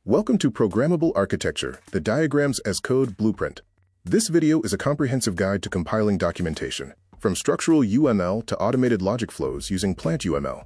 Welcome to Programmable Architecture, the Diagrams as Code Blueprint. This video is a comprehensive guide to compiling documentation, from structural UML to automated logic flows using PlantUML.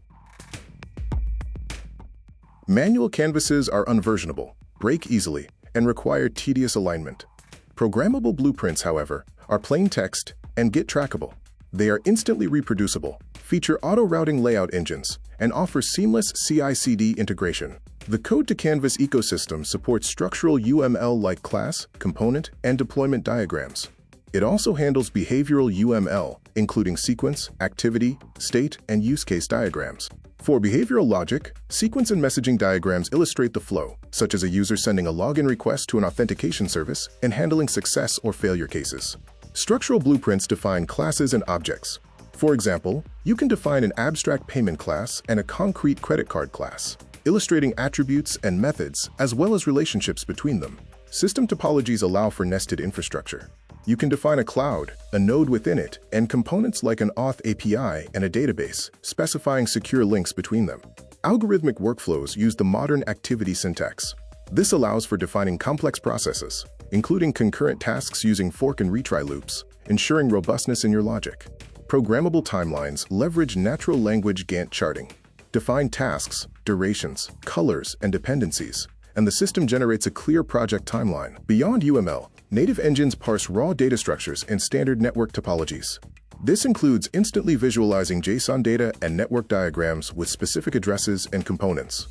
Manual canvases are unversionable, break easily, and require tedious alignment. Programmable blueprints, however, are plain text and Git trackable. They are instantly reproducible, feature auto-routing layout engines, and offer seamless CI/CD integration. The Code-to-Canvas ecosystem supports structural UML like class, component, and deployment diagrams. It also handles behavioral UML, including sequence, activity, state, and use case diagrams. For behavioral logic, sequence and messaging diagrams illustrate the flow, such as a user sending a login request to an authentication service and handling success or failure cases. Structural blueprints define classes and objects. For example, you can define an abstract payment class and a concrete credit card class, illustrating attributes and methods as well as relationships between them. System topologies allow for nested infrastructure. You can define a cloud, a node within it, and components like an auth API and a database, specifying secure links between them. Algorithmic workflows use the modern activity syntax. This allows for defining complex processes, including concurrent tasks using fork and retry loops, ensuring robustness in your logic. Programmable timelines leverage natural language Gantt charting. Define tasks, durations, colors, and dependencies, and the system generates a clear project timeline. Beyond UML, native engines parse raw data structures and standard network topologies. This includes instantly visualizing JSON data and network diagrams with specific addresses and components.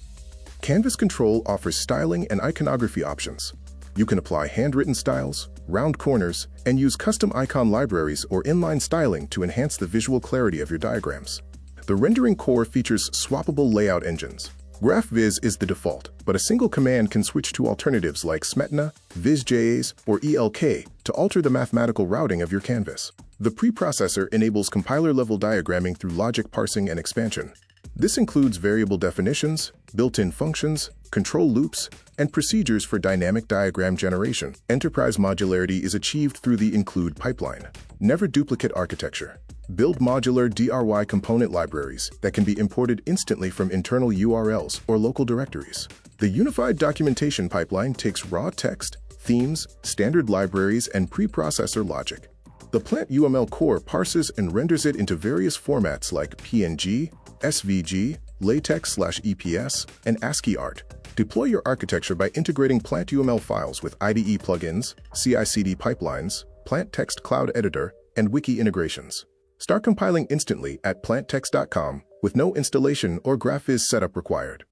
Canvas Control offers styling and iconography options. You can apply handwritten styles, round corners, and use custom icon libraries or inline styling to enhance the visual clarity of your diagrams. The rendering core features swappable layout engines. GraphViz is the default, but a single command can switch to alternatives like Smetana, VizJAs, or ELK to alter the mathematical routing of your canvas. The preprocessor enables compiler-level diagramming through logic parsing and expansion. This includes variable definitions, built-in functions, control loops, and procedures for dynamic diagram generation. Enterprise modularity is achieved through the include pipeline. Never duplicate architecture. Build modular DRY component libraries that can be imported instantly from internal URLs or local directories. The unified documentation pipeline takes raw text, themes, standard libraries, and preprocessor logic. The PlantUML core parses and renders it into various formats like PNG, SVG, LaTeX/EPS, and ASCII art. Deploy your architecture by integrating PlantUML files with IDE plugins, CI/CD pipelines, Plant Text Cloud Editor, and wiki integrations. Start compiling instantly at planttext.com with no installation or GraphViz setup required.